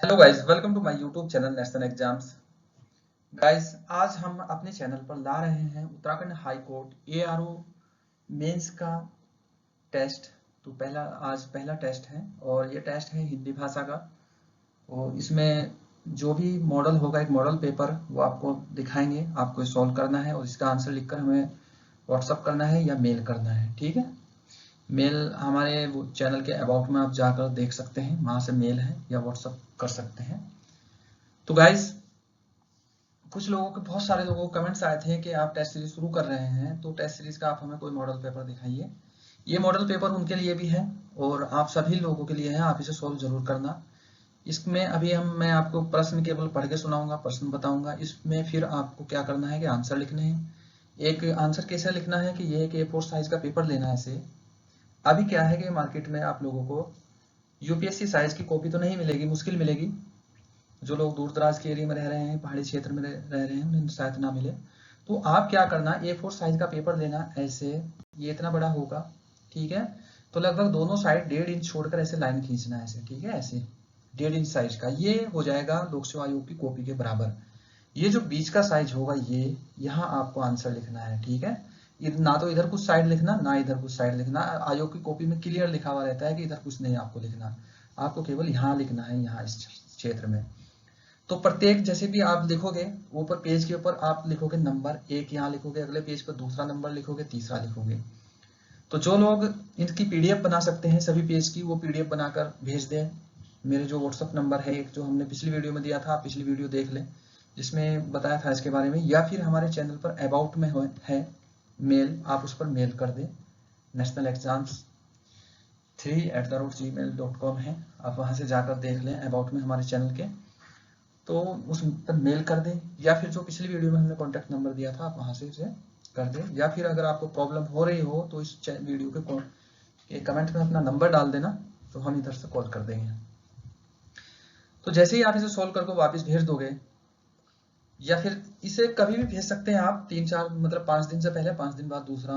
Hello guys, welcome to my YouTube channel national exams. Guys, आज हम अपने channel पर ला रहे हैं Uttarakhand high court ARO mains का टेस्ट। तो आज पहला टेस्ट है और ये टेस्ट है हिंदी भाषा का। और इसमें जो भी मॉडल होगा, एक मॉडल पेपर वो आपको दिखाएंगे, आपको सॉल्व करना है और इसका आंसर लिखकर हमें व्हाट्सअप करना है या मेल करना है। ठीक है, मेल हमारे वो चैनल के अबाउट में आप जाकर देख सकते हैं, वहाँ से मेल है या व्हाट्सअप कर सकते हैं। तो गाइस, कुछ लोगों के बहुत सारे लोगों को कमेंट्स आए थे कि आप टेस्ट सीरीज शुरू कर रहे हैं तो टेस्ट सीरीज का आप हमें कोई मॉडल पेपर दिखाइए। ये मॉडल पेपर उनके लिए भी है और आप सभी लोगों के लिए है, आप इसे सोल्व जरूर करना। इसमें अभी मैं आपको प्रश्न केवल पढ़ के सुनाऊंगा, प्रश्न बताऊंगा, इसमें फिर आपको क्या करना है कि आंसर लिखने हैं। एक आंसर कैसे लिखना है कि ये कि A4 साइज का पेपर लेना है इसे। अभी क्या है कि मार्केट में आप लोगों को यूपीएससी साइज की कॉपी तो नहीं मिलेगी, मुश्किल मिलेगी। जो लोग दूर दराज के एरिया में रह रहे हैं, पहाड़ी क्षेत्र में रह रहे हैं, उन्हें शायद ना मिले। तो आप क्या करना, A4 साइज का पेपर लेना, ऐसे ये इतना बड़ा होगा, ठीक है। तो लगभग दोनों साइड 1.5 इंच छोड़कर ऐसे लाइन खींचना है, ऐसे, ठीक है, ऐसे 1.5 इंच साइज का ये हो जाएगा लोक सेवा आयोग की कॉपी के बराबर। ये जो बीच का साइज होगा, ये यहाँ आपको आंसर लिखना है, ठीक है। ना तो इधर कुछ साइड लिखना, ना इधर कुछ साइड लिखना। आयोग की कॉपी में क्लियर लिखा हुआ रहता है कि इधर कुछ नहीं आपको लिखना, आपको केवल यहाँ लिखना है, यहाँ इस क्षेत्र में। तो प्रत्येक जैसे भी आप लिखोगे, ऊपर पेज के ऊपर आप लिखोगे नंबर 1, यहाँ लिखोगे, अगले पेज पर दूसरा नंबर लिखोगे, तीसरा लिखोगे। तो जो लोग इनकी पीडीएफ बना सकते हैं सभी पेज की, वो पीडीएफ बनाकर भेज दें। मेरे जो व्हाट्सअप नंबर है, एक जो हमने पिछली वीडियो में दिया था, आप पिछली वीडियो देख लें जिसमें बताया था इसके बारे में, या फिर हमारे चैनल पर अबाउट में है मेल, आप उस पर मेल कर दें। नेशनल एग्जाम्स 3@gmail.com है, आप वहां से जाकर देख लें अबाउट में हमारे चैनल के। तो उस पर मेल कर दें, या फिर जो पिछली वीडियो में हमने कॉन्टैक्ट नंबर दिया था, आप वहां से उसे कर दें। या फिर अगर आपको प्रॉब्लम हो रही हो तो इस वीडियो के कमेंट में अपना नंबर डाल देना, तो हम इधर से कॉल कर देंगे। तो जैसे ही आप इसे सॉल्व करके वापस भेज दोगे, या फिर इसे कभी भी भेज सकते हैं आप, 3-4 मतलब 5 दिन से पहले, 5 दिन बाद दूसरा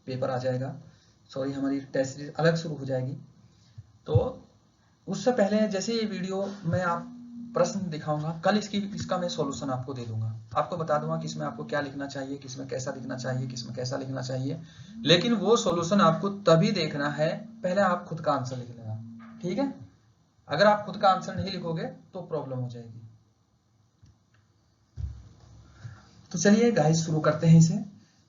पेपर आ जाएगा, सॉरी हमारी टेस्ट सीरीज अलग शुरू हो जाएगी। तो उससे पहले जैसे ये वीडियो में आप प्रश्न दिखाऊंगा, कल इसका मैं सॉल्यूशन आपको दे दूंगा, आपको बता दूंगा कि इसमें आपको क्या लिखना चाहिए, किसमें कैसा लिखना चाहिए, किसमें कैसा लिखना चाहिए। लेकिन वो सॉल्यूशन आपको तभी देखना है, पहले आप खुद का आंसर लिख लेना, ठीक है। अगर आप खुद का आंसर नहीं लिखोगे तो प्रॉब्लम हो जाएगी। तो चलिए गाइस, शुरू करते हैं इसे।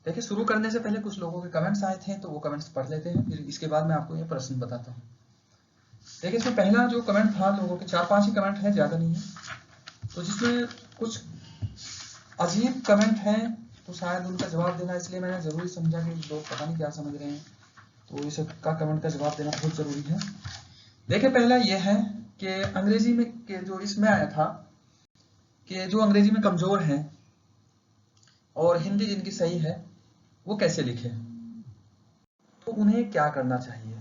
देखिए, शुरू करने से पहले कुछ लोगों के कमेंट्स आए थे, तो वो कमेंट्स पढ़ लेते हैं, फिर इसके बाद मैं आपको ये प्रश्न बताता हूँ। देखिए, इसमें पहला जो कमेंट था, लोगों के 4-5 ही कमेंट है, ज्यादा नहीं है। तो जिसमें कुछ अजीब कमेंट हैं, तो शायद उनका जवाब देना, इसलिए मैंने जरूरी समझा कि लोग पता नहीं क्या समझ रहे हैं, तो इसका कमेंट का जवाब देना बहुत जरूरी है। देखिए, पहला यह है कि अंग्रेजी में के जो इसमें आया था कि जो अंग्रेजी में कमजोर हैं और हिंदी जिनकी सही है, वो कैसे लिखे, तो उन्हें क्या करना चाहिए।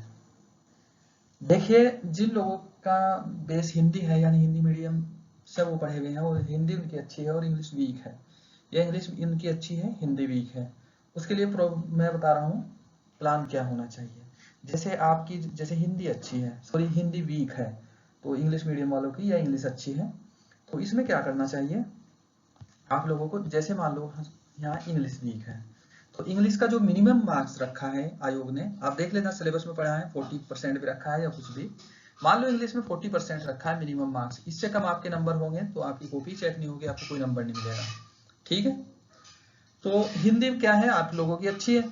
देखिए, जिन लोगों का बेस हिंदी है, यानी हिंदी मीडियम से वो पढ़े हुए हैं और हिंदी उनकी अच्छी है और इंग्लिश वीक है, या इंग्लिश इनकी अच्छी है, हिंदी वीक है, उसके लिए मैं बता रहा हूँ प्लान क्या होना चाहिए। जैसे आपकी जैसे हिंदी अच्छी है, सॉरी हिंदी वीक है, तो इंग्लिश मीडियम वालों की या इंग्लिश अच्छी है, तो इसमें क्या करना चाहिए आप लोगों को। जैसे मान लो यहाँ इंग्लिश वीक है, तो इंग्लिश का जो मिनिमम मार्क्स रखा है आयोग ने, आप देख लेना सिलेबस में पढ़ा है, 40% भी रखा है या कुछ भी। मान लो इंग्लिश में 40% रखा है मिनिमम मार्क्स, इससे कम आपके नंबर होंगे तो आपकी कॉपी चेक नहीं होगी, आपको कोई नंबर नहीं मिलेगा, ठीक है। तो हिंदी क्या है, आप लोगों की अच्छी है,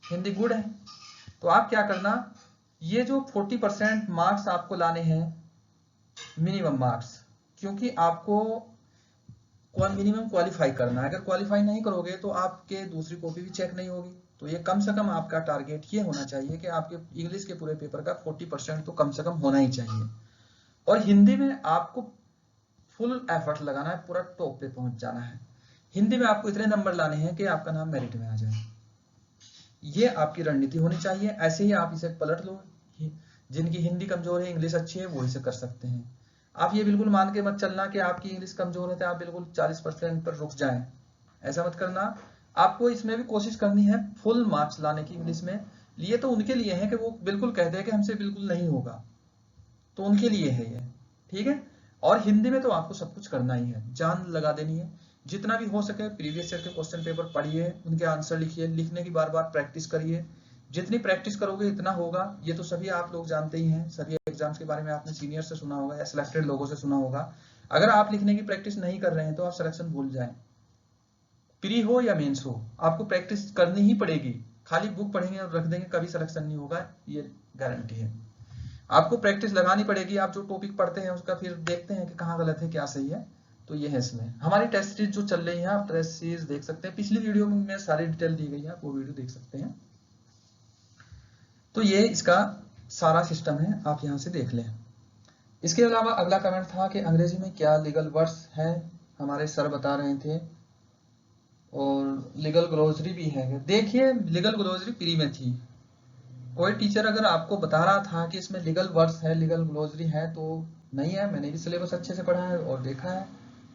हिंदी गुड है, तो आप क्या करना, ये जो 40% मार्क्स आपको लाने हैं, मिनिमम मार्क्स, क्योंकि आपको मिनिमम क्वालिफाई करना है। अगर क्वालिफाई नहीं करोगे तो आपके दूसरी कॉपी भी चेक नहीं होगी। तो ये कम से कम आपका टारगेट ये होना चाहिए कि आपके इंग्लिश के पूरे पेपर का 40% तो कम से कम होना ही चाहिए। और हिंदी में आपको फुल एफर्ट लगाना है, पूरा टॉप पे पहुंच जाना है। हिंदी में आपको इतने नंबर लाने हैं कि आपका नाम मेरिट में आ जाए, ये आपकी रणनीति होनी चाहिए। ऐसे ही आप इसे पलट लो, जिनकी हिंदी कमजोर है, इंग्लिश अच्छी है, वो इसे कर सकते हैं। आप ये बिल्कुल मान के मत चलना कि आपकी इंग्लिश कमजोर है तो आप बिल्कुल 40% पर रुक जाएं, ऐसा मत करना। आपको इसमें भी कोशिश करनी है फुल मार्क्स लाने की इंग्लिश में। लिए तो उनके लिए है कि वो बिल्कुल कहते हैं कि हमसे बिल्कुल नहीं होगा, तो उनके लिए है ये। ठीक है। और हिंदी में तो आपको सब कुछ करना ही है, जान लगा देनी है, जितना भी हो सके प्रीवियस ईयर के क्वेश्चन पेपर पढ़िए, उनके आंसर लिखिए, लिखने की बार बार प्रैक्टिस करिए, जितनी प्रैक्टिस करोगे इतना होगा। ये तो सभी आप लोग जानते ही हैं, सभी एग्जाम्स के बारे में आपने सीनियर से सुना होगा या सिलेक्टेड लोगों से सुना होगा। अगर आप लिखने की प्रैक्टिस नहीं कर रहे हैं तो आप सिलेक्शन भूल जाएं, प्री हो या मेंस हो, आपको प्रैक्टिस करनी ही पड़ेगी। खाली बुक पढ़ेंगे और रख देंगे कभी सिलेक्शन नहीं होगा, ये गारंटी है। आपको प्रैक्टिस लगानी पड़ेगी। आप जो टॉपिक पढ़ते हैं उसका फिर देखते हैं कि कहाँ गलत है क्या सही है। तो ये है इसमें हमारी टेस्ट सीरीज जो चल रही है, आप टेस्ट सीरीज देख सकते हैं, पिछली वीडियो में सारी डिटेल दी गई है, आप वो वीडियो देख सकते हैं। तो ये इसका सारा सिस्टम है, आप यहाँ से देख लें। इसके अलावा अगला कमेंट था कि अंग्रेजी में क्या लीगल वर्ड्स है, हमारे सर बता रहे थे, और लीगल ग्लोसरी भी है। देखिए लीगल ग्लोसरी प्री में थी, कोई टीचर अगर आपको बता रहा था कि इसमें लीगल वर्ड्स है, लीगल ग्लोसरी है, तो नहीं है। मैंने भी सिलेबस अच्छे से पढ़ा है और देखा है,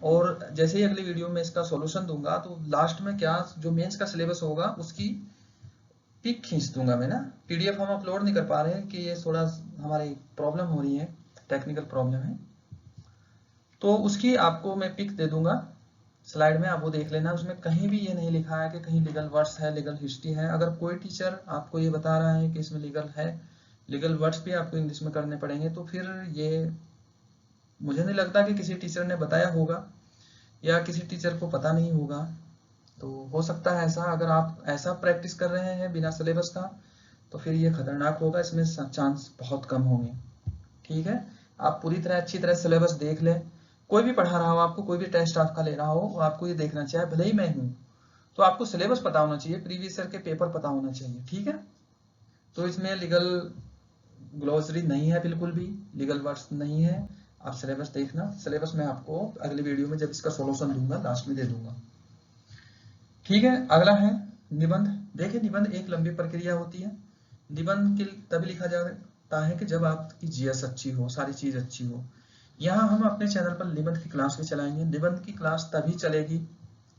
और जैसे ही अगली वीडियो में इसका सॉल्यूशन दूंगा तो लास्ट में क्या जो मेंस का सिलेबस होगा उसकी पिक खींच दूंगा मैं ना। पीडीएफ हम अपलोड नहीं कर पा रहे हैं कि ये थोड़ा हमारी प्रॉब्लम हो रही है, टेक्निकल प्रॉब्लम है, तो उसकी आपको मैं पिक दे दूंगा स्लाइड में, आप वो देख लेना। उसमें कहीं भी ये नहीं लिखा है कि कहीं लीगल वर्ड्स है, लीगल हिस्ट्री है। अगर कोई टीचर आपको ये बता रहा है कि इसमें लीगल है, लीगल वर्ड्स भी आपको इंग्लिश में करने पड़ेंगे, तो फिर ये मुझे नहीं लगता कि किसी टीचर ने बताया होगा या किसी टीचर को पता नहीं होगा। तो हो सकता है ऐसा, अगर आप ऐसा प्रैक्टिस कर रहे हैं बिना सिलेबस का तो फिर ये खतरनाक होगा, इसमें चांस बहुत कम होंगे। ठीक है, आप पूरी तरह अच्छी तरह सिलेबस देख लें। कोई भी पढ़ा रहा हो आपको, कोई भी टेस्ट आपका ले रहा हो, आपको ये देखना चाहिए, भले ही मैं हूँ तो आपको सिलेबस पता होना चाहिए, प्रीवियस ईयर के पेपर पता होना चाहिए। ठीक है, तो इसमें लीगल ग्लोसरी नहीं है, बिल्कुल भी लीगल वर्ड्स नहीं है। आप सिलेबस देखना, सिलेबस मैं आपको अगली वीडियो में जब इसका सॉल्यूशन दूंगा लास्ट में दे दूंगा। ठीक है, अगला है निबंध। देखिए निबंध एक लंबी प्रक्रिया होती है। निबंध के तभी लिखा जाता है कि जब आपकी जीएस अच्छी हो, सारी चीज अच्छी हो। यहाँ हम अपने चैनल पर निबंध की क्लास भी चलाएंगे। निबंध की क्लास तभी चलेगी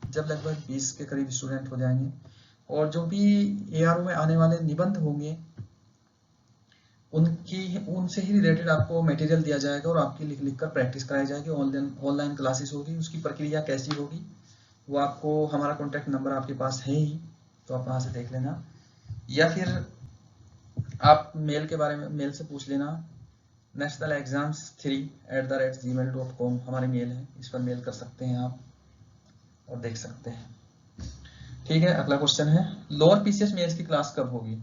जब लगभग 20 के करीब स्टूडेंट हो जाएंगे, और जो भी एआरओ में आने वाले निबंध होंगे उनसे ही रिलेटेड आपको मटेरियल दिया जाएगा और आपकी लिख लिख कर प्रैक्टिस कराई जाएगी। ऑनलाइन क्लासेस होगी, उसकी प्रक्रिया कैसी होगी वो आपको, हमारा कॉन्टैक्ट नंबर आपके पास है ही, तो आप वहाँ से देख लेना, या फिर आप मेल के बारे में मेल से पूछ लेना। nationalexams3@gmail.com हमारी मेल है, इस पर मेल कर सकते हैं आप और देख सकते हैं। ठीक है, अगला क्वेश्चन है लोअर पीसीएस मेंस की क्लास कब होगी।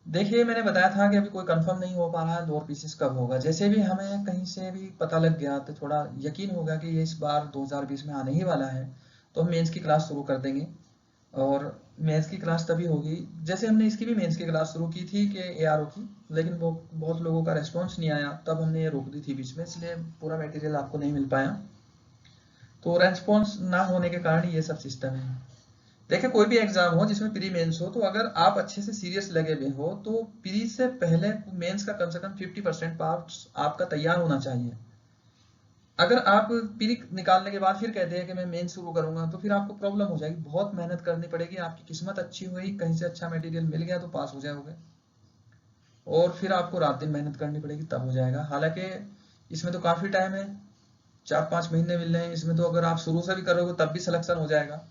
देखिए मैंने बताया था कि अभी कोई कंफर्म नहीं हो पा रहा है लोअर पीसीएस कब होगा। जैसे भी हमें कहीं से भी पता लग गया तो थोड़ा यकीन होगा कि ये इस बार 2020 में आने ही वाला है, तो हम मेंस की क्लास शुरू कर देंगे। और मेंस की क्लास तभी होगी, जैसे हमने इसकी भी मेंस की क्लास शुरू की थी कि एआरओ की, लेकिन वो बहुत लोगों का रेस्पॉन्स नहीं आया, तब हमने ये रोक दी थी बीच में, इसलिए पूरा मटेरियल आपको नहीं मिल पाया। तो रेस्पॉन्स ना होने के कारण ये सब सिस्टम है। देखिए कोई भी एग्जाम हो जिसमें प्री मेंस हो, तो अगर आप अच्छे से सीरियस लगे हुए हो तो प्री से पहले मेंस का कम से कम 50% पार्ट आपका तैयार होना चाहिए। अगर आप प्री निकालने के बाद फिर कहते हैं कि मैं मेंस शुरू करूंगा, तो फिर आपको प्रॉब्लम हो जाएगी, बहुत मेहनत करनी पड़ेगी। आपकी किस्मत अच्छी हुई, कहीं से अच्छा मटेरियल मिल गया तो पास हो जाओगे, और फिर आपको रात दिन मेहनत करनी पड़ेगी तब हो जाएगा। हालांकि इसमें तो काफी टाइम है, 4-5 महीने मिल रहे हैं इसमें, तो अगर आप शुरू से भी करोगे तब भी सिलेक्शन हो जाएगा,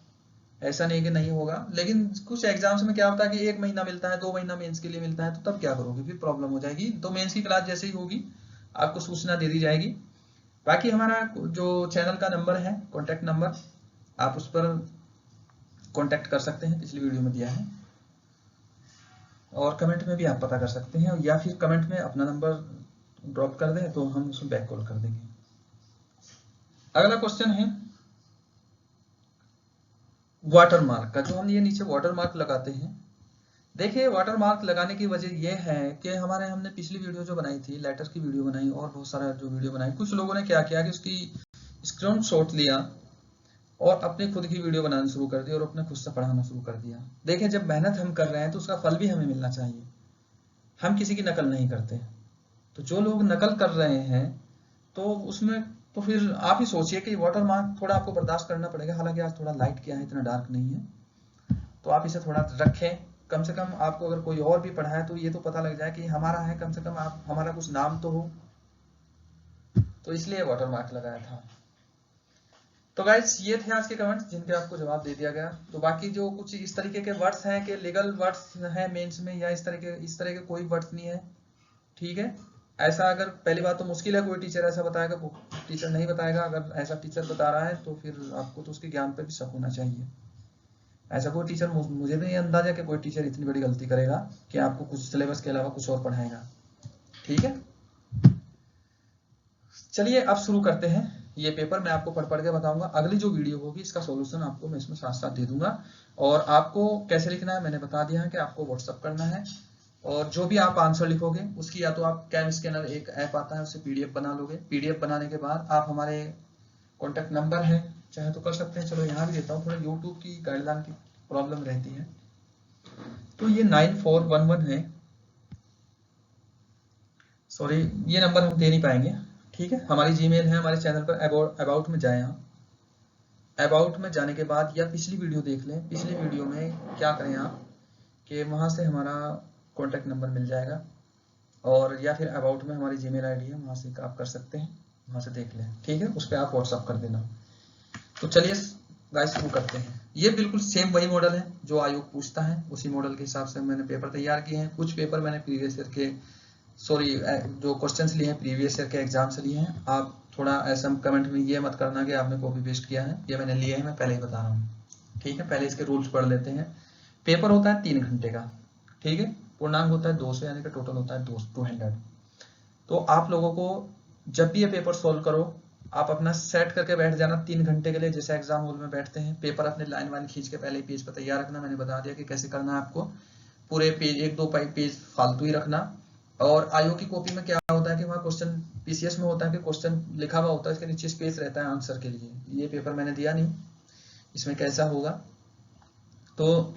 ऐसा नहीं कि नहीं होगा। लेकिन कुछ एग्जाम्स में क्या होता है कि 1 महीना मिलता है, 2 महीना मेंस के लिए मिलता है, तो तब क्या करोगे, फिर प्रॉब्लम हो जाएगी। तो मेंस की क्लास जैसे ही होगी आपको सूचना दे दी जाएगी। बाकी हमारा जो चैनल का नंबर है, कॉन्टैक्ट नंबर, आप उस पर कॉन्टैक्ट कर सकते हैं, पिछली वीडियो में दिया है, और कमेंट में भी आप पता कर सकते हैं, या फिर कमेंट में अपना नंबर ड्रॉप कर दें तो हम उसको बैक कॉल कर देंगे। अगला क्वेश्चन है वाटरमार्क का, जो हम ये नीचे वाटरमार्क लगाते हैं। देखिए वाटरमार्क लगाने की वजह यह है कि हमने पिछली वीडियो जो बनाई थी, लेटर की वीडियो बनाई और बहुत सारा जो वीडियो बनाई, कुछ लोगों ने क्या किया कि उसकी स्क्रीनशॉट लिया और अपनी खुद की वीडियो बनाना शुरू कर दी और अपने खुद से पढ़ाना शुरू कर दिया। देखिए जब मेहनत हम कर रहे हैं तो उसका फल भी हमें मिलना चाहिए, हम किसी की नकल नहीं करते। तो जो लोग नकल कर रहे हैं तो उसमें तो फिर आप ही सोचिए कि वाटरमार्क थोड़ा आपको बर्दाश्त करना पड़ेगा। हालांकि आज थोड़ा लाइट किया है, इतना डार्क नहीं है, तो आप इसे थोड़ा रखें। कम से कम आपको अगर कोई और भी पढ़ा है तो ये तो पता लग जाए कि हमारा है, कम से कम आप हमारा कुछ नाम तो हो। तो इसलिए वाटर मार्क लगाया था। तो गाइस ये थे आज के कमेंट्स जिनके आपको जवाब दे दिया गया। तो बाकी जो कुछ इस तरीके के वर्ड्स हैं कि लीगल वर्ड्स हैं मेंस में, या इस तरह के कोई वर्ड्स नहीं है, ठीक है। ऐसा अगर पहली बात तो मुश्किल है कोई टीचर ऐसा बताएगा, वो टीचर नहीं बताएगा। अगर ऐसा टीचर बता रहा है तो फिर आपको तो उसके ज्ञान पे भी शक होना चाहिए। ऐसा कोई टीचर, मुझे भी नहीं अंदाजा कि कोई टीचर इतनी बड़ी गलती करेगा कि आपको कुछ सिलेबस के अलावा कुछ और पढ़ाएगा, ठीक है। चलिए अब शुरू करते हैं। ये पेपर मैं आपको पढ़ के बताऊंगा। अगली जो वीडियो होगी इसका सॉल्यूशन आपको मैं इसमें साथ साथ दे दूंगा। और आपको कैसे लिखना है मैंने बता दिया है कि आपको व्हाट्सअप करना है, और जो भी आप आंसर लिखोगे उसकी या तो आप कैम स्कैनर एक ऐप आता है उससे पीडीएफ बना लोगे। पीडीएफ बनाने के बाद आप हमारे कॉन्टेक्ट नंबर है चाहे तो कर सकते हैं, चलो यहाँ भी देता हूँ, थोड़ा यूट्यूब की गाइडलाइन की प्रॉब्लम रहती है। तो ये 9411 है, सॉरी ये नंबर हम दे नहीं पाएंगे, ठीक है। हमारी जीमेल है, हमारे चैनल पर अबाउट में जाए, आप अबाउट में जाने के बाद या पिछली वीडियो देख लें। पिछली वीडियो में क्या करें आप कि वहाँ से हमारा कॉन्टेक्ट नंबर मिल जाएगा, और या फिर अबाउट में हमारी जीमेल आईडी है, वहाँ से आप कर सकते हैं, वहाँ से देख लें, ठीक है। उस पर आप व्हाट्सअप कर देना। तो चलिए गाइस शुरू करते हैं। ये बिल्कुल सेम वही मॉडल है जो आयोग पूछता है, उसी मॉडल के हिसाब से मैंने पेपर तैयार किए हैं। कुछ पेपर मैंने प्रीवियस ईयर के जो क्वेश्चंस लिए हैं प्रीवियस ईयर के एग्जाम से लिए हैं। आप थोड़ा ऐसा कमेंट में ये मत करना कि आपने कॉपी पेस्ट किया है, ये मैंने लिए हैं, मैं पहले ही बता रहा हूँ, ठीक है। पहले इसके रूल्स पढ़ लेते हैं। पेपर होता है 3 घंटे का, ठीक है। पूर्णांक होता है 200, यानी कि टोटल होता है 200। तो आप लोगों को जब भी ये पेपर सोल्व करो, आप अपना सेट करके बैठ जाना 3 घंटे के लिए, जैसे एग्जाम हॉल में बैठते हैं। पेपर अपने लाइन वाइन खींच के पहले पेज पर तैयार रखना, मैंने बता दिया कि कैसे करना है आपको। पूरे पेज 1-2 पेज फालतू ही रखना। और आयोग की कॉपी में क्या होता है कि वहाँ क्वेश्चन पीसीएस में होता है कि क्वेश्चन लिखा हुआ होता है, इसके नीचे स्पेस रहता है आंसर के लिए। ये पेपर मैंने दिया नहीं, इसमें कैसा होगा तो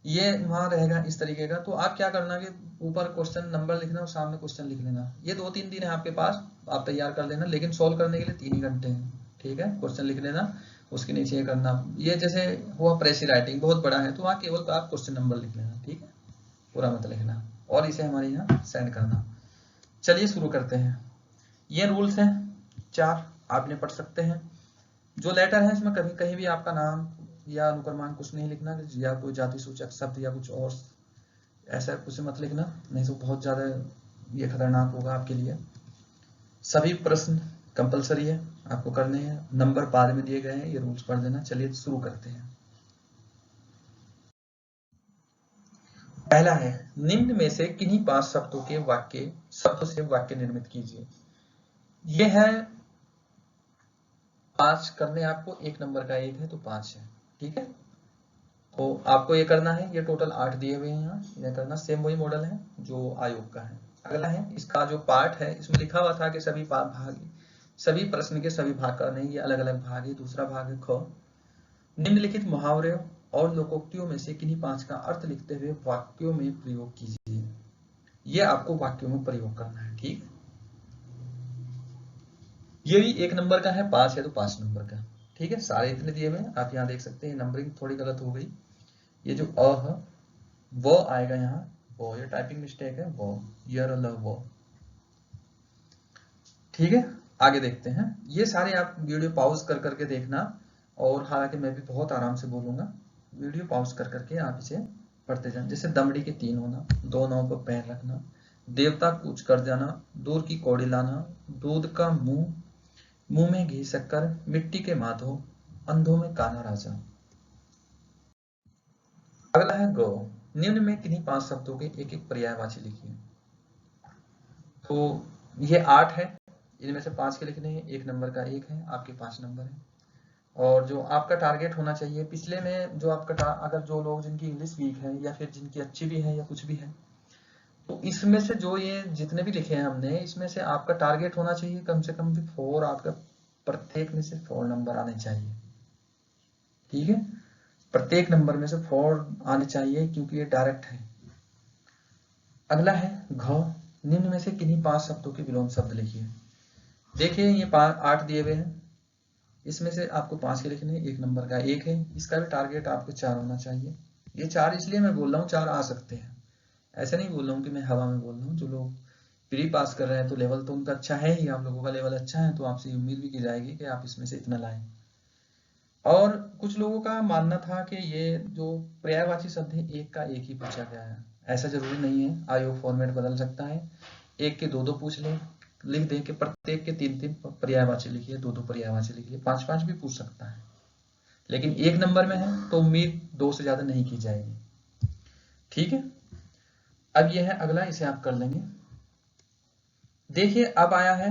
ये वहां रहेगा इस तरीके का। तो आप क्या करना कि ऊपर क्वेश्चन नंबर लिखना और सामने क्वेश्चन लिख लेना। ये 2-3 दिन है आपके पास, आप तैयार कर लेना, लेकिन सोल्व करने के लिए 3 ही घंटे हैं, ठीक है। क्वेश्चन लिख लेना, उसके नीचे ये करना। ये जैसे हुआ प्रेसी राइटिंग बहुत बड़ा है तो वहाँ केवल आप क्वेश्चन नंबर लिख लेना, ठीक है, पूरा मत लिखना, और इसे हमारे यहाँ सेंड करना। चलिए शुरू करते हैं। ये रूल्स हैं 4, आपने पढ़ सकते हैं। जो लेटर है इसमें कभी कहीं भी आपका नाम या अनुक्रमांक कुछ नहीं लिखना, या कोई जाति सूचक शब्द या कुछ और ऐसा कुछ मत लिखना, नहीं तो बहुत ज्यादा ये खतरनाक होगा आपके लिए। सभी प्रश्न कंपलसरी है, आपको करने हैं, नंबर बाद में दिए गए हैं, ये रूल्स पढ़ लेना। चलिए शुरू करते हैं। पहला है, निम्न में से किन्हीं 5 शब्दों के शब्दों से वाक्य निर्मित कीजिए। ये है 5 करने, आपको 1 नंबर का 1 है तो 5 है, ठीक है। तो आपको ये करना है, ये टोटल 8 दिए हुए हैं यहाँ, ये करना। सेम वही मॉडल है जो आयोग का है। अगला है, इसका जो पार्ट है इसमें लिखा हुआ था कि सभी प्रश्न के सभी भाग करने, ये अलग अलग भाग है। दूसरा भाग है ख, निम्नलिखित मुहावरे और लोकोक्तियों में से किन्हीं 5 का अर्थ लिखते हुए वाक्यों में प्रयोग कीजिए। ये आपको वाक्यों में प्रयोग करना है, ठीक। ये भी 1 नंबर का है, 5 है तो 5 नंबर का, ठीक है। सारे इतने दिए हुए हैं, आप यहाँ देख सकते हैं। नंबरिंग थोड़ी गलत हो गई, ये जो अ है वो आएगा यहाँ, वो ये टाइपिंग मिस्टेक है, वो यर वो, ठीक है। आगे देखते हैं। ये सारे आप वीडियो पॉज कर करके देखना, और हालांकि मैं भी बहुत आराम से बोलूंगा, वीडियो पॉज कर करके आप इसे पढ़ते जाना। जैसे दमड़ी के 3 होना, 2 नाव पर पैर रखना, देवता कूच कर जाना, दूर की कौड़ी लाना, दूध का मुंह में घी शक्कर, मिट्टी के माधो, अंधों में काना राजा। अगला है गौ, निम्न में किन्हीं 5 शब्दों के एक एक पर्यायवाची लिखिए। तो ये 8 है, इनमें से 5 के लिखने हैं। 1 नंबर का 1 है, आपके 5 नंबर है। और जो आपका टारगेट होना चाहिए पिछले में, जो आपका अगर जो लोग जिनकी इंग्लिश वीक है या फिर जिनकी अच्छी भी है या कुछ भी है, तो इसमें से जो ये जितने भी लिखे हैं हमने, इसमें से आपका टारगेट होना चाहिए कम से कम भी 4, आपका प्रत्येक में से 4 नंबर आने चाहिए, ठीक है। प्रत्येक नंबर में से 4 आने चाहिए, क्योंकि ये डायरेक्ट है। अगला है घ, निम्न में से किन्हीं 5 शब्दों के विलोम शब्द लिखिए। देखिए ये 8 दिए हुए हैं, इसमें से आपको 5 के लिखने हैं। 1 नंबर का 1 है, इसका भी टारगेट आपको 4 होना चाहिए। ये 4 इसलिए मैं बोल रहा हूँ 4 आ सकते हैं, ऐसे नहीं बोल रहा हूँ कि मैं हवा में बोल रहा हूँ। जो लोग प्री पास कर रहे हैं तो लेवल तो उनका अच्छा है ही, आप लोगों का लेवल अच्छा है, तो आपसे उम्मीद भी की जाएगी कि आप इसमें से इतना लाएं। और कुछ लोगों का मानना था कि ये जो पर्यायवाची शब्द है एक का एक ही पूछा गया है, ऐसा जरूरी नहीं है, आयोग फॉर्मेट बदल सकता है, एक के दो दो पूछ लें, लिख दें कि प्रत्येक के तीन तीन पर्यायवाची लिखिए, दो दो पर्यायवाची लिखिए, पांच पांच भी पूछ सकता है, लेकिन एक नंबर में है तो उम्मीद दो से ज्यादा नहीं की जाएगी। ठीक है, अब यह है अगला, इसे आप कर लेंगे। देखिए अब आया है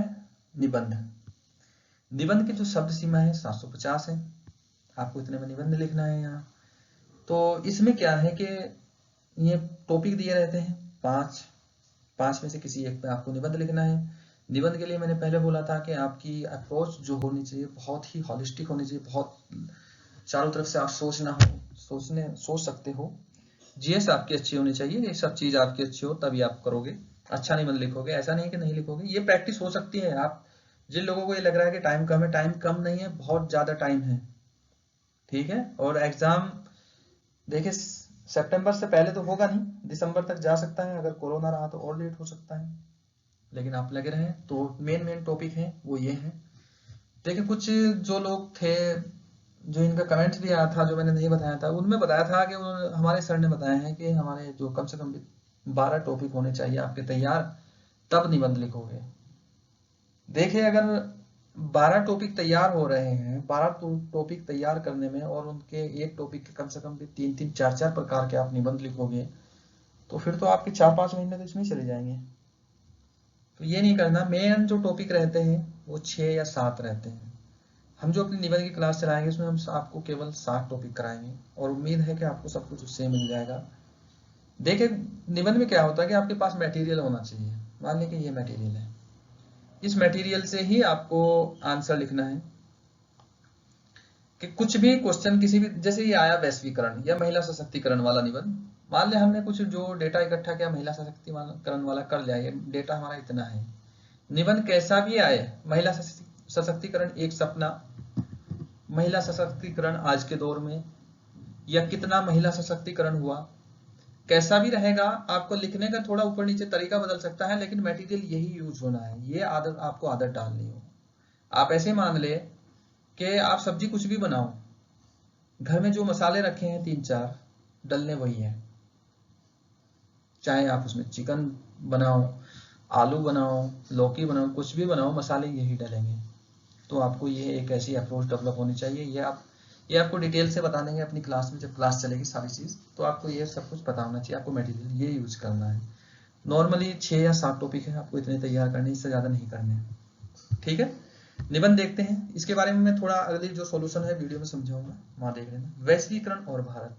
निबंध। निबंध की जो शब्द सीमा है 750 है, आपको इतने में निबंध लिखना है यहाँ। तो इसमें क्या है कि ये टॉपिक दिए रहते हैं पांच में से किसी एक पे आपको निबंध लिखना है। निबंध के लिए मैंने पहले बोला था कि आपकी अप्रोच जो होनी चाहिए बहुत ही हॉलिस्टिक होनी चाहिए, बहुत चारों तरफ से आप सोच सकते हो। जीएस आपकी अच्छी होनी चाहिए, ये सब चीज आपकी अच्छी हो तभी आप करोगे, अच्छा निबंध लिखोगे, ऐसा नहीं कि नहीं लिखोगे। ये प्रैक्टिस हो सकती है। आप जिन लोगों को ये लग रहा है कि टाइम कम है, टाइम कम नहीं है, बहुत ज्यादा टाइम है। ठीक है, और एग्जाम देखिए सितंबर से पहले तो होगा नहीं, दिसंबर तक जा सकता है, अगर कोरोना रहा तो और लेट हो सकता है, लेकिन आप लगे रहें। तो मेन टॉपिक है वो ये है। देखिए कुछ जो लोग थे, जो इनका कमेंट्स भी आया था, जो मैंने नहीं बताया था, उनमें बताया था कि हमारे सर ने बताया है कि हमारे जो कम से कम 12 टॉपिक होने चाहिए आपके तैयार, तब निबंध लिखोगे। देखिए अगर 12 टॉपिक तैयार हो रहे हैं, 12 टॉपिक तैयार करने में, और उनके एक टॉपिक के कम से कम भी 3-3 4-4 प्रकार के आप निबंध लिखोगे, तो फिर तो आपके 4-5 महीने तो इसमें चले जाएंगे। तो ये नहीं करना। मेन जो टॉपिक रहते हैं वो 6 या 7 रहते हैं। हम जो अपनी निबंध की क्लास चलाएंगे उसमें हम आपको केवल 7 टॉपिक कराएंगे, और उम्मीद है कि आपको सब कुछ उससे मिल जाएगा। देखिए निबंध में क्या होता है कि आपके पास मटेरियल होना चाहिए। मान लीजिए कि ये मटेरियल है, इस मटेरियल से ही आपको आंसर लिखना है। कि कुछ भी क्वेश्चन किसी भी, जैसे ये आया वैश्वीकरण या महिला सशक्तिकरण वाला निबंध, मान लिया हमने कुछ जो डेटा इकट्ठा किया महिला सशक्तिकरण वाला कर लिया, ये डेटा हमारा इतना है। निबंध कैसा भी आए, महिला सशक्तिकरण एक सपना, महिला सशक्तिकरण आज के दौर में, या कितना महिला सशक्तिकरण हुआ, कैसा भी रहेगा, आपको लिखने का थोड़ा ऊपर नीचे तरीका बदल सकता है, लेकिन मटेरियल यही यूज होना है। ये आदत आपको आदत डालनी हो। आप ऐसे मान ले कि आप सब्जी कुछ भी बनाओ, घर में जो मसाले रखे हैं 3-4 डलने वही है, चाहे आप उसमें चिकन बनाओ, आलू बनाओ, लौकी बनाओ, कुछ भी बनाओ, मसाले यही डलेंगे। तो आपको ये एक ऐसी अप्रोच डेवलप होनी चाहिए। ये आपको डिटेल से बता देंगे अपनी क्लास में, जब क्लास चलेगी सारी चीज, तो आपको ये सब कुछ पता होना चाहिए। आपको मटेरियल ये यूज करना है। नॉर्मली 6 या 7 टॉपिक है, आपको इतने तैयार करने, इससे ज्यादा नहीं करने। ठीक है, निबंध देखते हैं। इसके बारे में मैं थोड़ा अगली जो सॉल्यूशन है वीडियो में समझाऊंगा, वहां देख लेना। वैश्वीकरण और भारत,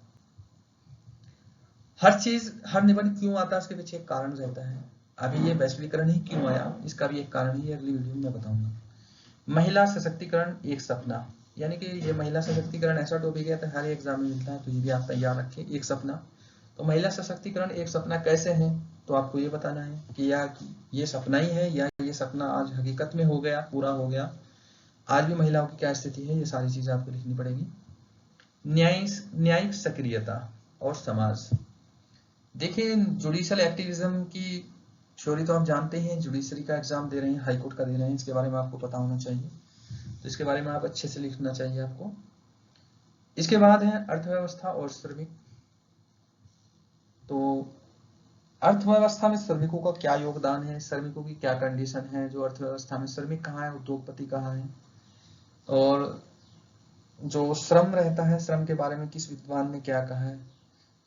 हर चीज, हर निबंध क्यों आता है उसके पीछे एक कारण रहता है। अभी ये वैश्वीकरण ही क्यों आया, इसका भी एक कारण ही अगली वीडियो में मैं बताऊंगा। महिला सशक्तिकरण एक सपना, यानी कि ये महिला सशक्तिकरण ऐसा टॉपिक है, तो हर एग्जाम में मिलता है, तो ये भी आप तैयार रखें। एक सपना, तो महिला सशक्तिकरण एक सपना कैसे है, तो आपको ये बताना है कि या ये सपना ही है, या ये सपना आज हकीकत में हो गया, पूरा हो गया, आज भी महिलाओं की क्या स्थिति है, ये सारी चीजें आपको लिखनी पड़ेगी। न्यायिक सक्रियता और समाज, देखिए जुडिशियल एक्टिविज्म की थ्योरी तो आप जानते ही हैं, जुडिशरी का एग्जाम दे रहे हैं, हाईकोर्ट का दे रहे हैं, इसके बारे में आपको पता होना चाहिए, तो इसके बारे में आप अच्छे से लिखना चाहिए आपको। इसके बाद है अर्थव्यवस्था और श्रमिक। तो अर्थव्यवस्था में श्रमिकों का क्या योगदान है, श्रमिकों की क्या कंडीशन है, जो अर्थव्यवस्था में श्रमिक कहाँ है, उद्योगपति कहाँ है, और जो श्रम रहता है, श्रम के बारे में किस विद्वान ने क्या कहा है,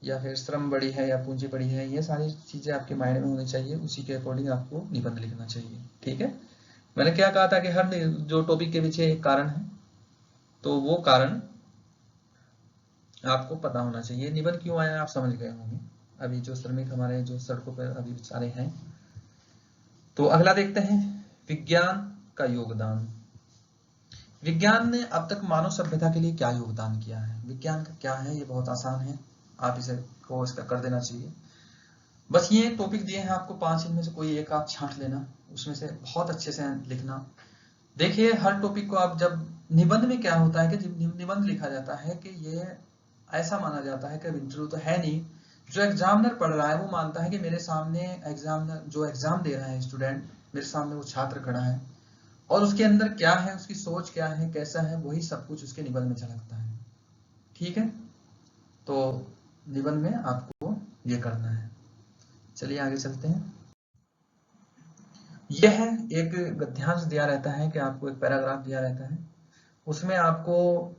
या फिर श्रम बड़ी है या पूंजी बड़ी है, ये सारी चीजें आपके माइंड में होनी चाहिए। उसी के अकॉर्डिंग आपको निबंध लिखना चाहिए। ठीक है, मैंने क्या कहा था कि हर जो टॉपिक के पीछे एक कारण है, तो वो कारण आपको पता होना चाहिए। निबंध क्यों आया आप समझ गए होंगे। अभी जो श्रमिक हमारे जो सड़कों पर अभी बेचारे हैं। तो अगला देखते हैं, विज्ञान का योगदान। विज्ञान ने अब तक मानव सभ्यता के लिए क्या योगदान किया है, विज्ञान का क्या है, ये बहुत आसान है, आप इसे कोर्स का कर देना चाहिए। बस ये टॉपिक दिए हैं आपको 5, इनमें से कोई एक आप छांट लेना, उसमें से बहुत अच्छे से लिखना। देखिए हर टॉपिक को आप जब निबंध में क्या होता है कि जब निबंध लिखा जाता है कि ये ऐसा माना जाता है कि इंटरव्यू तो है नहीं, जो एग्जामिनर पढ़ रहा है वो मानता है कि मेरे सामने एग्जामिनर जो एग्जाम दे रहा है स्टूडेंट, मेरे सामने वो छात्र खड़ा है और उसके अंदर क्या है, उसकी सोच क्या है, कैसा है, वही सब कुछ उसके निबंध में झलकता है। ठीक है, तो निबंध में आपको ये करना है। चलिए आगे चलते हैं। यह है एक गद्यांश दिया रहता है कि आपको एक पैराग्राफ दिया रहता है, उसमें आपको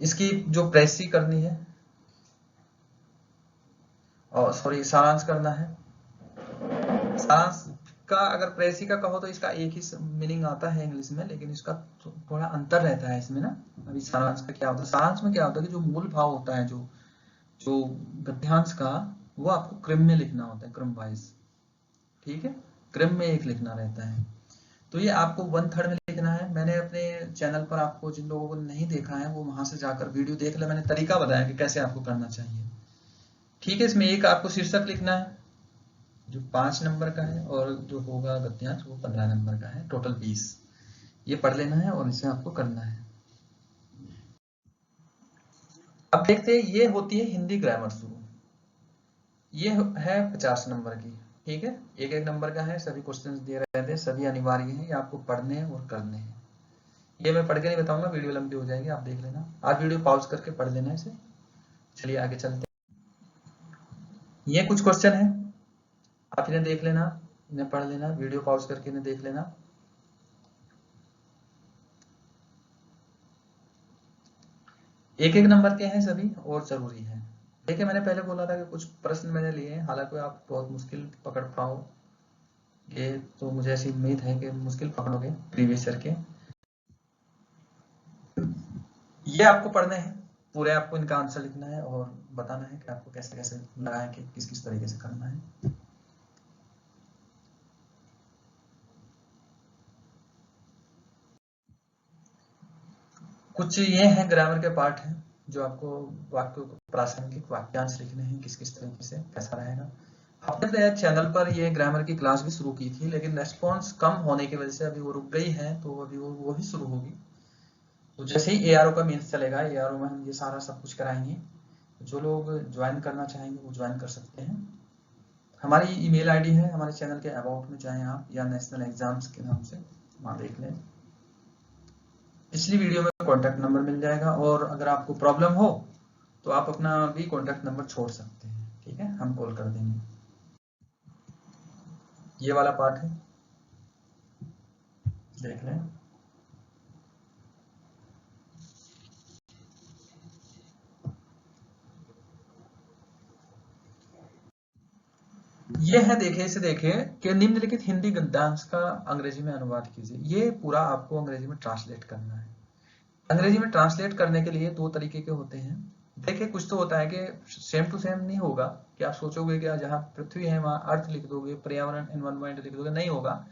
इसकी जो प्रेसी करनी है और सॉरी सारांश करना है। सारांश का अगर प्रेसी का कहो तो इसका एक ही मीनिंग आता है इंग्लिश में, लेकिन इसका थोड़ा अंतर रहता है इसमें ना। अभी सारांश का क्या होता है, सारांश में क्या होता है कि जो मूल भाव होता है जो जो गद्यांश का, वो आपको क्रम में लिखना होता है, क्रम वाइज। ठीक है, क्रम में एक लिखना रहता है। तो ये आपको 1/3 में लिखना है। मैंने अपने चैनल पर आपको, जिन लोगों को नहीं देखा है वो वहां से जाकर वीडियो देख ले, मैंने तरीका बताया कि कैसे आपको करना चाहिए। ठीक है, इसमें एक आपको शीर्षक लिखना है जो 5 नंबर का है, और जो होगा गद्यांश वो 15 नंबर का है, टोटल 20। ये पढ़ लेना है और इसे आपको करना है। अब देखते हैं, ये होती है हिंदी ग्रामर शुरू। ये है 50 नंबर की। ठीक है, एक एक नंबर का है, सभी क्वेश्चंस दिए रहते हैं, सभी अनिवार्य हैं, ये आपको पढ़ने हैं और करने हैं। ये मैं पढ़ के नहीं बताऊंगा, वीडियो लंबी हो जाएगी, आप देख लेना। आप वीडियो पॉज करके पढ़ लेना इसे। चलिए आगे चलते हैं। ये कुछ क्वेश्चन है, आप इन्हें देख लेना, इन्हें पढ़ लेना, वीडियो पॉज करके इन्हें देख लेना। एक एक नंबर के हैं सभी और जरूरी है। देखिए, मैंने पहले बोला था कि कुछ प्रश्न मैंने लिए हैं, हालांकि आप बहुत मुश्किल पकड़ पाओगे, तो मुझे ऐसी उम्मीद है कि मुश्किल पकड़ोगे प्रीवियस ईयर के। ये आपको पढ़ने हैं पूरे, आपको इनका आंसर लिखना है और बताना है कि आपको कैसे कैसे लगा है, कि किस किस तरीके से करना है। कुछ ये हैं ग्रामर के पार्ट हैं जो आपको वाक्य प्रासंगिक वाक्यांश लिखने हैं, किस किस तरीके से कैसा रहेगा। हमने चैनल पर ये ग्रामर की क्लास भी शुरू की थी, लेकिन रेस्पॉन्स कम होने की वजह से अभी वो रुक गई है, तो अभी वो भी शुरू होगी। तो जैसे ही एआरओ का मीन्स चलेगा, एआरओ में हम ये सारा सब कुछ कराएंगे। जो लोग ज्वाइन करना चाहेंगे वो ज्वाइन कर सकते हैं। हमारी ईमेल आईडी है, हमारे चैनल के अबाउट में जाएं आप, या नेशनल एग्जाम्स के नाम से वहां देख लें। पिछली वीडियो में कॉन्टैक्ट नंबर मिल जाएगा, और अगर आपको प्रॉब्लम हो तो आप अपना भी कॉन्टैक्ट नंबर छोड़ सकते हैं। ठीक है, हम कॉल कर देंगे। ये वाला पार्ट है, देख लें। ये है, देखिए इसे देखिए कि निम्नलिखित हिंदी गद्यांश का अंग्रेजी में अनुवाद कीजिए। ये पूरा आपको अंग्रेजी में ट्रांसलेट करना है। अंग्रेजी में ट्रांसलेट करने के लिए दो तरीके के होते हैं। देखिए, कुछ तो होता है कि सेम टू सेम नहीं होगा, कि आप सोचोगे कि जहां पृथ्वी है वहां अर्थ लिख दोगे, पर्यावरण एनवायरमेंट लिख दोगे, नहीं होगा।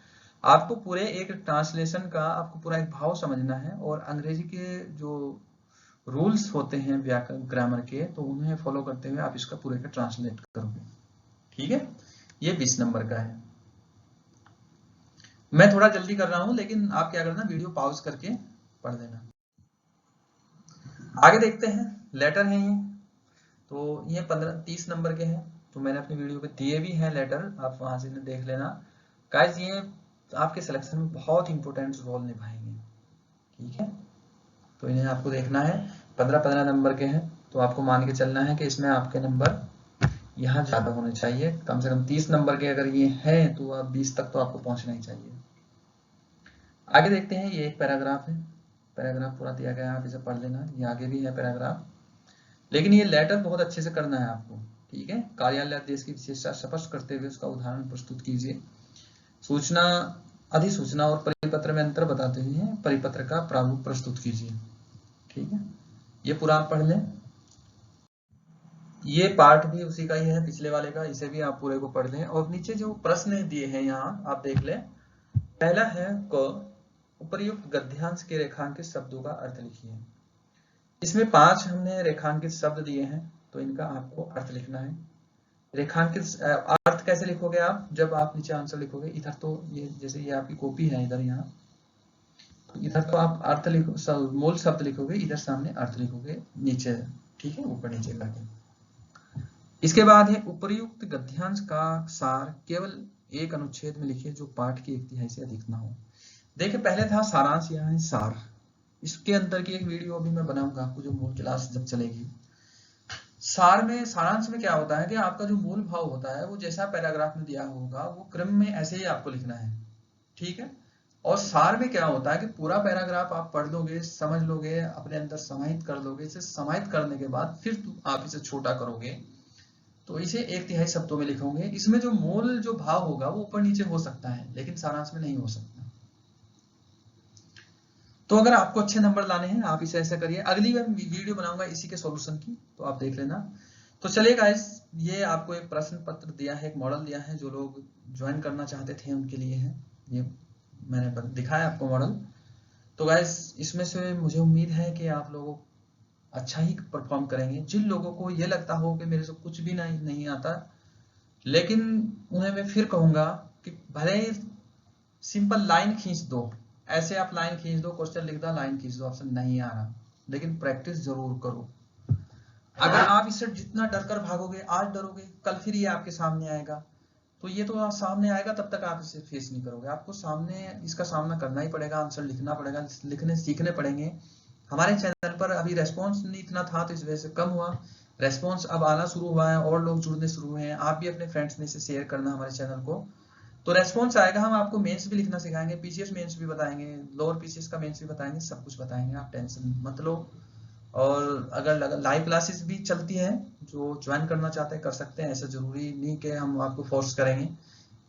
आपको पूरे एक ट्रांसलेशन का आपको पूरा एक भाव समझना है, और अंग्रेजी के जो रूल्स होते हैं व्याकरण ग्रामर के, तो उन्हें फॉलो करते हुए आप इसका पूरे का ट्रांसलेट करोगे। ठीक है, ये 20 नंबर का है। मैं थोड़ा जल्दी कर रहा हूं, लेकिन आप क्या करना, वीडियो पॉज करके पढ़ लेना। आगे देखते हैं, लेटर है ये, तो ये 30 नंबर के हैं। तो मैंने अपनी वीडियो पे दिए भी हैं लेटर, आप वहां से इन्हें देख लेना। गाइस, ये आपके सिलेक्शन में बहुत इंपॉर्टेंट रोल निभाएंगे। ठीक है, तो इन्हें आपको देखना है। 15-15 नंबर के हैं, तो आपको मान के चलना है कि इसमें आपके नंबर यहाँ ज्यादा होने चाहिए। कम से कम 30 नंबर के अगर ये हैं, तो आप 20 तक तो आपको पहुंचना ही चाहिए। आगे देखते हैं, ये एक पैराग्राफ है, पैराग्राफ पूरा दिया गया है, आप इसे पढ़ लेना। ये आगे भी है पैराग्राफ, लेकिन ये लेटर बहुत अच्छे से करना है आपको। ठीक है, कार्यालय देश की विशेषता स्पष्ट करते हुए उसका उदाहरण प्रस्तुत कीजिए। सूचना, अधिसूचना और परिपत्र में अंतर बताते हुए परिपत्र का प्रारूप प्रस्तुत कीजिए। ठीक है, ये पूरा आप पढ़ लें। ये पार्ट भी उसी का ही है, पिछले वाले का, इसे भी आप पूरे को पढ़ लें। और नीचे जो प्रश्न दिए हैं यहाँ आप देख लें। पहला है क, उपर्युक्त गद्यांश के रेखांकित शब्दों का अर्थ लिखिए। इसमें 5 हमने रेखांकित शब्द दिए हैं, तो इनका आपको अर्थ लिखना है। रेखांकित अर्थ कैसे लिखोगे आप, जब आप नीचे आंसर लिखोगे, इधर तो ये जैसे ये आपकी कॉपी है, इधर यहाँ, तो इधर तो आप अर्थ लिखो, मूल शब्द लिखोगे, इधर सामने अर्थ लिखोगे नीचे। ठीक है, ऊपर नीचे करके। इसके बाद है उपर्युक्त गद्यांश का सार केवल एक अनुच्छेद में लिखिए जो पाठ की 1/3 से अधिक ना हो। देखिए पहले था सारांश, यहाँ है सार। इसके अंदर की एक वीडियो अभी मैं बनाऊंगा आपको जब मूल क्लास जब चलेगी। सार में, सारांश में क्या होता है कि आपका जो मूल भाव होता है वो जैसा पैराग्राफ में दिया होगा वो क्रम में ऐसे ही आपको लिखना है, ठीक है। और सार में क्या होता है कि पूरा पैराग्राफ आप पढ़ लोगे, समझ लोगे, अपने अंदर समाहित कर लोगे। इसे समाहित करने के बाद फिर आप इसे छोटा करोगे तो इसे 1/3 शब्दों में लिखोगे। इसमें जो मूल जो भाव होगा वो ऊपर नीचे हो सकता है, लेकिन सारांश में नहीं हो सकता। तो अगर आपको अच्छे नंबर लाने हैं आप इसे ऐसा करिए। अगली मैं वीडियो बनाऊंगा इसी के सॉल्यूशन की, तो आप देख लेना। तो चलिए गाइस, ये आपको एक प्रश्न पत्र दिया है, एक मॉडल दिया है, जो लोग ज्वाइन करना चाहते थे उनके लिए है। ये मैंने दिखाया आपको मॉडल। तो गाइस इसमें से मुझे उम्मीद है कि आप लोग अच्छा ही परफॉर्म करेंगे। जिन लोगों को ये लगता हो कि मेरे से कुछ भी नहीं आता, लेकिन उन्हें मैं फिर कहूंगा कि भले ही सिंपल लाइन खींच दो, ऐसे आप लाइन खींच दो, क्वेश्चन लिख दो, लाइन खींच दो, ऑप्शन नहीं आ रहा, लेकिन प्रैक्टिस जरूर करो। अगर आप इससे जितना डर कर भागोगे, आज डरोगे, कल फिर ये आपके सामने आएगा, तो ये तो सामने आएगा, तब तक आप इसे फेस नहीं करोगे। आपको सामने इसका सामना करना ही पड़ेगा, आंसर लिखना पड़ेगा, लिखने सीखने पड़ेंगे। हमारे चैनल पर अभी रेस्पॉन्स नहीं इतना था तो इस वजह से कम हुआ, रेस्पॉन्स अब आना शुरू हुआ है और लोग जुड़ने शुरू हुए हैं। आप भी अपने फ्रेंड्स में इसे शेयर करना हमारे चैनल को, तो रेस्पॉन्स आएगा। हम आपको मेंस भी लिखना सिखाएंगे, पीसीएस मेंस भी बताएंगे, लोअर पीसीएस का मेंस भी बताएंगे, सब कुछ बताएंगे, आप टेंशन मत लो। और अगर लाइव क्लासेस भी चलती है, जो ज्वाइन करना चाहते हैं कर सकते हैं, ऐसा जरूरी नहीं कि हम आपको फोर्स करेंगे।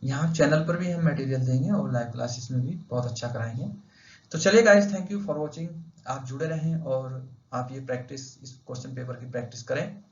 यहाँ चैनल पर भी हम मटेरियल देंगे और लाइव क्लासेस में भी बहुत अच्छा कराएंगे। तो चलिए guys, thank you for watching. आप जुड़े रहें और आप ये प्रैक्टिस, इस क्वेश्चन पेपर की प्रैक्टिस करें।